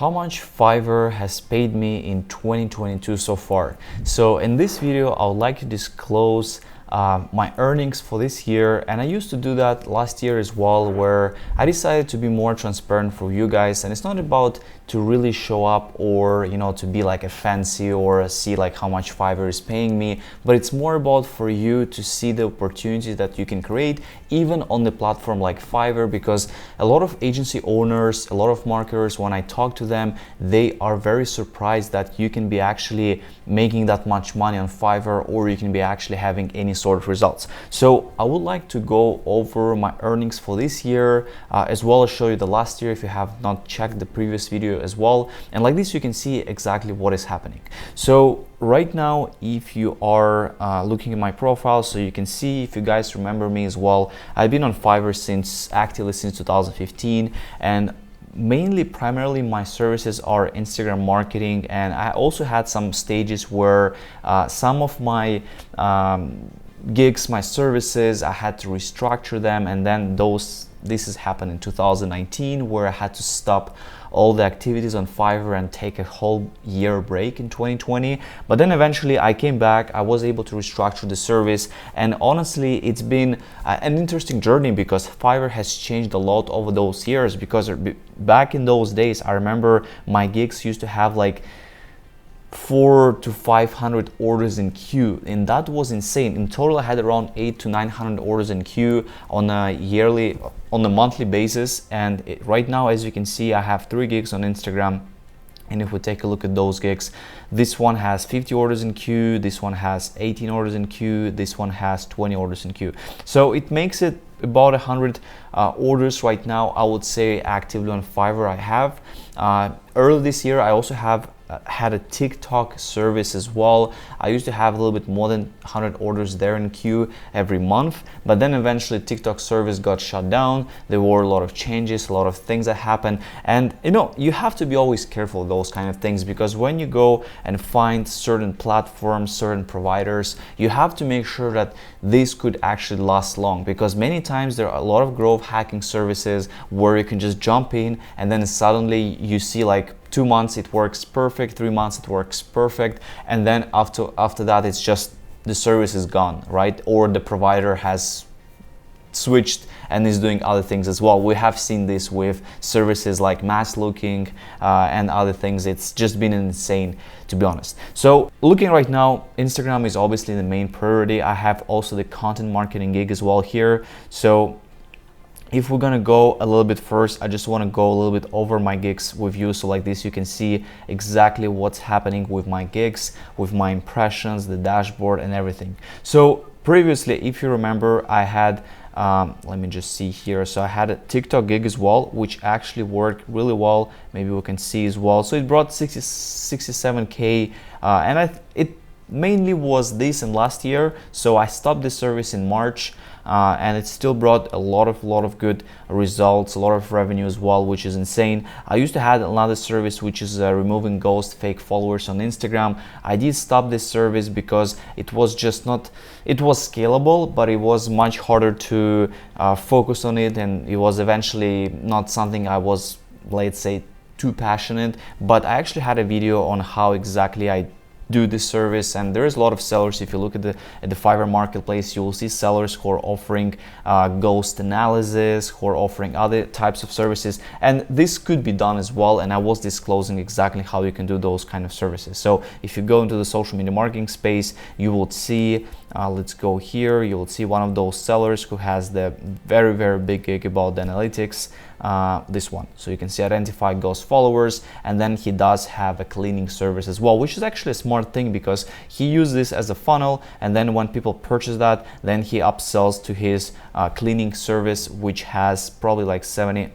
how much Fiverr has paid me in 2022 so far. So in this video, I would like to disclose my earnings for this year, and I used to do that last year as well, where I decided to be more transparent for you guys. And it's not about to really show up or to be like a fancy or see like how much Fiverr is paying me, but it's more about for you to see the opportunities that you can create even on the platform like Fiverr, because a lot of agency owners, a lot of marketers, when I talk to them, they are very surprised that you can be actually making that much money on Fiverr, or you can be actually having any sort of results. So I would like to go over my earnings for this year, as well as show you the last year if you have not checked the previous video as well. And like this, you can see exactly what is happening. So right now, if you are looking at my profile, so you can see, if you guys remember me as well, I've been on Fiverr actively since 2015, and primarily my services are Instagram marketing. And I also had some stages where some of my gigs, my services, I had to restructure them, and then this has happened in 2019, where I had to stop all the activities on Fiverr and take a whole year break in 2020. But then eventually I came back, I was able to restructure the service, and honestly it's been an interesting journey, because Fiverr has changed a lot over those years. Because back in those days, I remember my gigs used to have like 400 to 500 orders in queue, and that was insane. In total, I had around 800 to 900 orders in queue on a monthly basis. And right now, as you can see, I have 3 gigs on Instagram. And if we take a look at those gigs, this one has 50 orders in queue, this one has 18 orders in queue, this one has 20 orders in queue. So it makes it about 100 orders right now, I would say, actively on Fiverr I have. Early this year, I also had a TikTok service as well. I used to have a little bit more than 100 orders there in queue every month, but then eventually TikTok service got shut down. There were a lot of changes, a lot of things that happened, and you have to be always careful of those kind of things, because when you go and find certain platforms, certain providers, you have to make sure that this could actually last long, because many times there are a lot of growth hacking services where you can just jump in and then suddenly you see like 2 months it works perfect, 3 months it works perfect, and then after that it's just the service is gone, right? Or the provider has switched and is doing other things as well. We have seen this with services like Mass Looking and other things. It's just been insane, to be honest. So looking right now, Instagram is obviously the main priority. I have also the content marketing gig as well here. So if we're gonna go a little bit first, I just wanna go a little bit over my gigs with you. So like this, you can see exactly what's happening with my gigs, with my impressions, the dashboard and everything. So previously, if you remember, I had, let me just see here. So I had a TikTok gig as well, which actually worked really well. Maybe we can see as well. So it brought 67K, and it mainly was this in last year. So I stopped the service in March, and it still brought a lot of good results, a lot of revenue as well, which is insane. I used to have another service which is removing ghost fake followers on Instagram. I did stop this service because it was just not, it was scalable, but it was much harder to focus on it, and it was eventually not something I was, let's say, too passionate. But I actually had a video on how exactly I do this service, and there is a lot of sellers. If you look at the Fiverr marketplace, you will see sellers who are offering ghost analysis, who are offering other types of services, and this could be done as well. And I was disclosing exactly how you can do those kind of services. So if you go into the social media marketing space, you will see, let's go here, you will see one of those sellers who has the very big gig about the analytics, this one. So you can see identify ghost followers, and then he does have a cleaning service as well, which is actually a smart thing, because he uses this as a funnel, and then when people purchase that, then he upsells to his cleaning service, which has probably like 70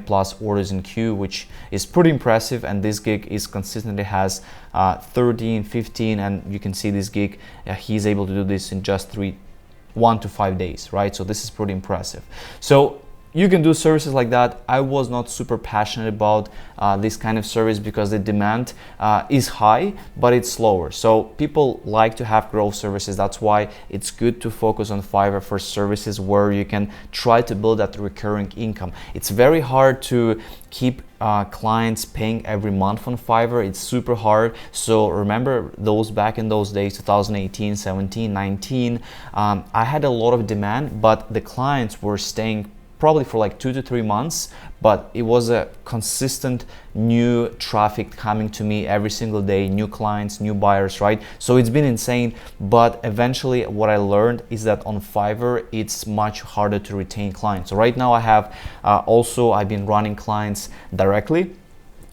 plus orders in queue, which is pretty impressive. And this gig is consistently has 13, 15, and you can see this gig, he's able to do this in just 1 to 5 days, right? So this is pretty impressive. So you can do services like that. I was not super passionate about this kind of service because the demand is high, but it's slower. So people like to have growth services. That's why it's good to focus on Fiverr for services where you can try to build that recurring income. It's very hard to keep clients paying every month on Fiverr. It's super hard. So remember those back in those days, 2018, 17, 19, I had a lot of demand, but the clients were staying probably for like 2 to 3 months, but it was a consistent new traffic coming to me every single day, new clients, new buyers, right? So it's been insane, but eventually what I learned is that on Fiverr, it's much harder to retain clients. So right now I have I've been running clients directly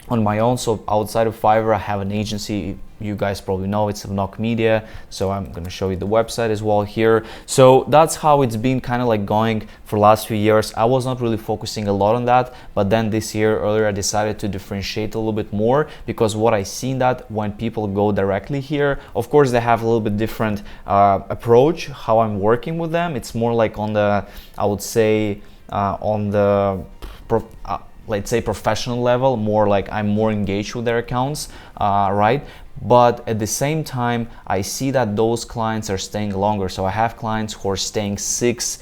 on my own. So outside of Fiverr, I have an agency. You guys probably know it's Knock Media. So I'm going to show you the website as well here. So that's how it's been kind of like going for the last few years. I was not really focusing a lot on that, but then this year earlier I decided to differentiate a little bit more, because what I seen that when people go directly here, of course they have a little bit different approach how I'm working with them. It's more like on the, I would say on the let's say professional level, more like I'm more engaged with their accounts, right? But at the same time, I see that those clients are staying longer. So I have clients who are staying 6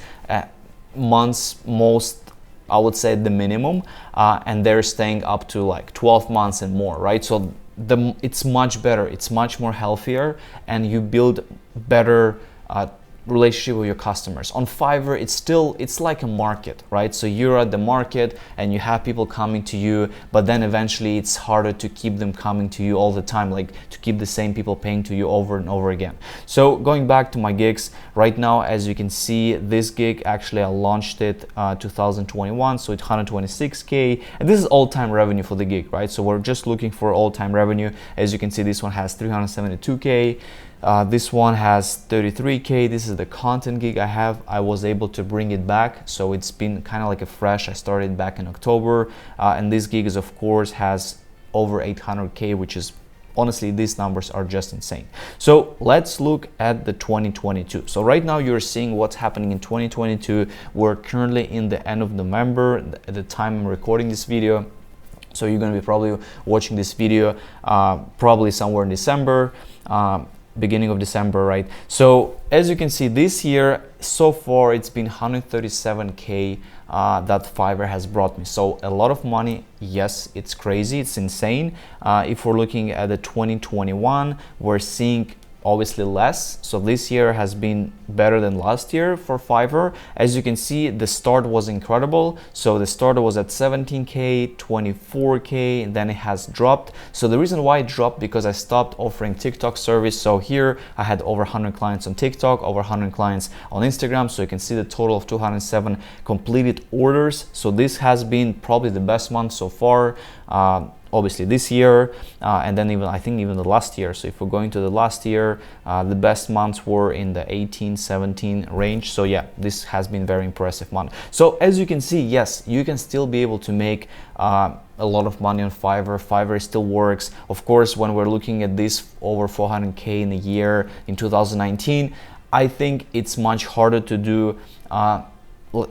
months, most, I would say the minimum, and they're staying up to like 12 months and more, right? So it's much better, it's much more healthier, and you build better relationship with your customers. On Fiverr, it's like a market, right? So you're at the market and you have people coming to you, but then eventually it's harder to keep them coming to you all the time, like to keep the same people paying to you over and over again. So going back to my gigs right now, as you can see, this gig actually I launched it 2021, so it's 126K, and this is all-time revenue for the gig, right? So we're just looking for all-time revenue. As you can see, this one has 372K. This one has 33K. This is the content gig I have. I was able to bring it back, so it's been kind of like a fresh. I started back in October, and this gig is of course has over 800K, which is honestly, these numbers are just insane. So let's look at the 2022. So right now you're seeing what's happening in 2022. We're currently in the end of November at the time I'm recording this video. So you're going to be probably watching this video probably somewhere in December. Beginning of December, right? So as you can see, this year so far it's been 137K that Fiverr has brought me. So a lot of money. Yes, it's crazy, it's insane. If we're looking at the 2021, we're seeing obviously less. So this year has been better than last year for Fiverr. As you can see, the start was incredible. So the start was at 17K, 24K, and then it has dropped. So the reason why it dropped, because I stopped offering TikTok service. So here I had over 100 clients on TikTok, over 100 clients on Instagram. So you can see the total of 207 completed orders. So this has been probably the best month so far. Obviously this year, and then even I think even the last year. So if we're going to the last year, the best months were in the 18, 17 range. So yeah, this has been very impressive month. So as you can see, yes, you can still be able to make a lot of money on Fiverr. Fiverr still works. Of course, when we're looking at this over 400K in a year in 2019, I think it's much harder to do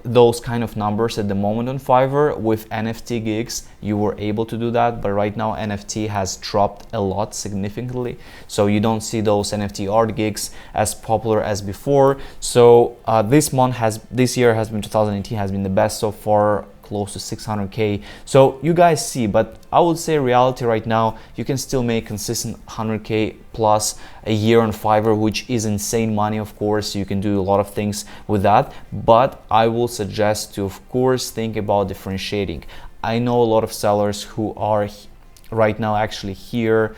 those kind of numbers at the moment on Fiverr. With NFT gigs you were able to do that, but right now NFT has dropped a lot significantly, so you don't see those NFT art gigs as popular as before. So this year has been 2018 has been the best so far, close to 600K. So you guys see, but I would say reality right now, you can still make consistent 100K plus a year on Fiverr, which is insane money. Of course, you can do a lot of things with that, but I will suggest to, of course, think about differentiating. I know a lot of sellers who are right now actually here,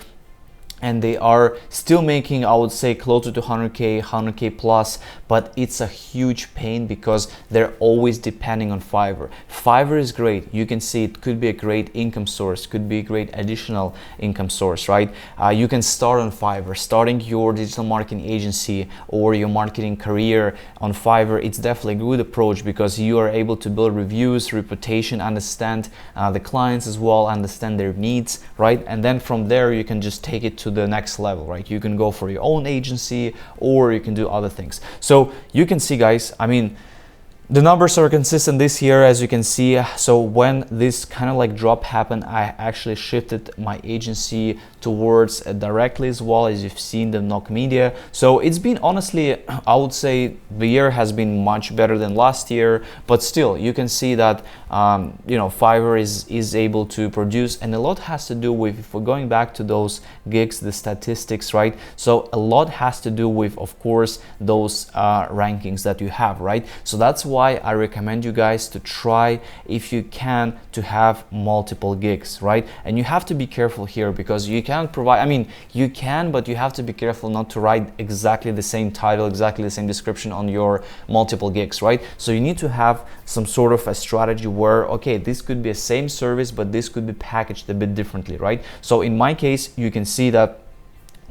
and they are still making, I would say, closer to 100K plus, but it's a huge pain because they're always depending on Fiverr. Fiverr is great. You can see it could be a great income source, could be a great additional income source, right? You can start on Fiverr. Starting your digital marketing agency or your marketing career on Fiverr, it's definitely a good approach because you are able to build reviews, reputation, understand the clients as well, understand their needs, right? And then from there, you can just take it to the next level, right? You can go for your own agency or you can do other things. So you can see, guys, I mean, The numbers are consistent this year, as you can see. So when this kind of like drop happened, I actually shifted my agency towards directly as well, as you've seen the Knock Media. So it's been, honestly, I would say the year has been much better than last year, but still you can see that Fiverr is able to produce, and a lot has to do with, if we're going back to those gigs, the statistics, right? So a lot has to do with, of course, those rankings that you have, right? So that's why I recommend you guys to try, if you can, to have multiple gigs, right? And you have to be careful here, because you can't provide, I mean, you can, but you have to be careful not to write exactly the same title, exactly the same description on your multiple gigs, right? So you need to have some sort of a strategy where, okay, this could be a same service, but this could be packaged a bit differently, right? So in my case, you can see that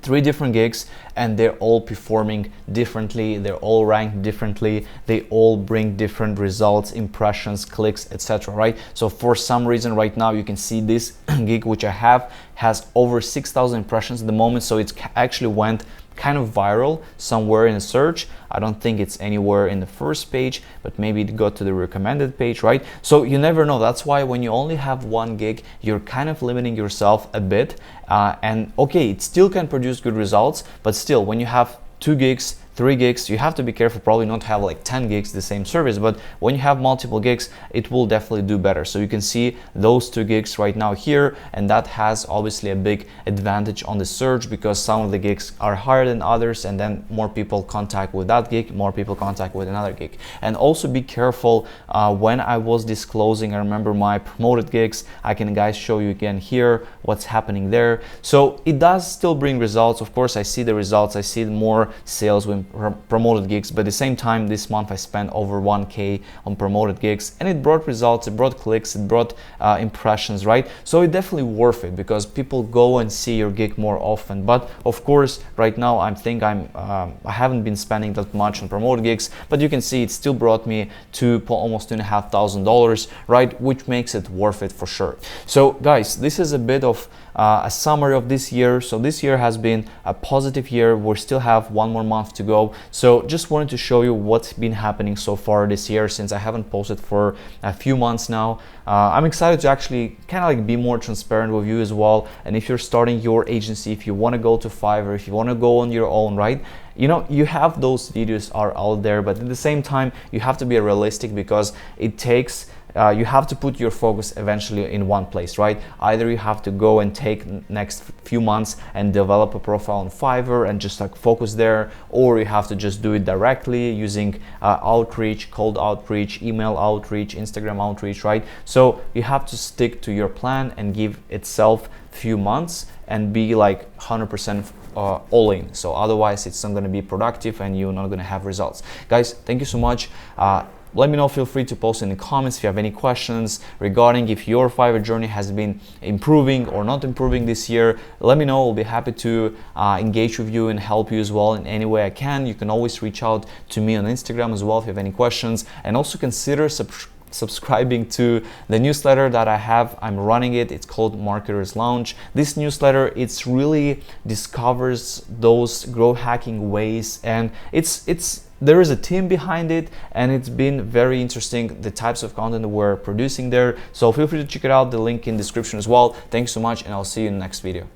3 different gigs, and they're all performing differently, they're all ranked differently, they all bring different results, impressions, clicks, etc., right? So for some reason right now you can see this gig which I have has over 6,000 impressions at the moment, so it's actually went kind of viral somewhere in the search. I don't think it's anywhere in the first page, but maybe it got to the recommended page, right? So you never know. That's why when you only have 1 gig, you're kind of limiting yourself a bit. And okay, it still can produce good results, but still, when you have 2 gigs, 3 gigs, you have to be careful, probably not have like 10 gigs the same service, but when you have multiple gigs, it will definitely do better. So you can see those 2 gigs right now here, and that has obviously a big advantage on the search, because some of the gigs are higher than others, and then more people contact with that gig, more people contact with another gig. And also be careful when I was disclosing, I remember my promoted gigs, I can guys show you again here what's happening there. So it does still bring results. Of course, I see the results, I see more sales when promoted gigs, but at the same time this month I spent over 1K on promoted gigs, and it brought results, it brought clicks, it brought impressions, right? So it's definitely worth it, because people go and see your gig more often. But of course right now I haven't been spending that much on promoted gigs, but you can see it still brought me to almost $2,500, right? Which makes it worth it for sure. So guys, this is a bit of a summary of this year. So this year has been a positive year. We still have 1 more month to go. So just wanted to show you what's been happening so far this year, since I haven't posted for a few months now. I'm excited to actually kind of like be more transparent with you as well. And if you're starting your agency, if you want to go to Fiverr, if you want to go on your own, right? You have those videos are out there, but at the same time, you have to be realistic, because it takes you have to put your focus eventually in one place, right? Either you have to go and take next few months and develop a profile on Fiverr and just like focus there, or you have to just do it directly using outreach, cold outreach, email outreach, Instagram outreach, right? So you have to stick to your plan and give itself few months and be like 100% all in. So otherwise it's not going to be productive and you're not going to have results. Guys, thank you so much. Let me know, feel free to post in the comments if you have any questions regarding if your Fiverr journey has been improving or not improving this year. Let me know, I'll be happy to engage with you and help you as well in any way I can. You can always reach out to me on Instagram as well if you have any questions, and also consider subscribing to the newsletter that I have. I'm running it. It's called Marketers Lounge. This newsletter, it's really discovers those growth hacking ways, and there is a team behind it, and it's been very interesting, the types of content we're producing there. So feel free to check it out, the link in the description as well. Thanks so much, and I'll see you in the next video.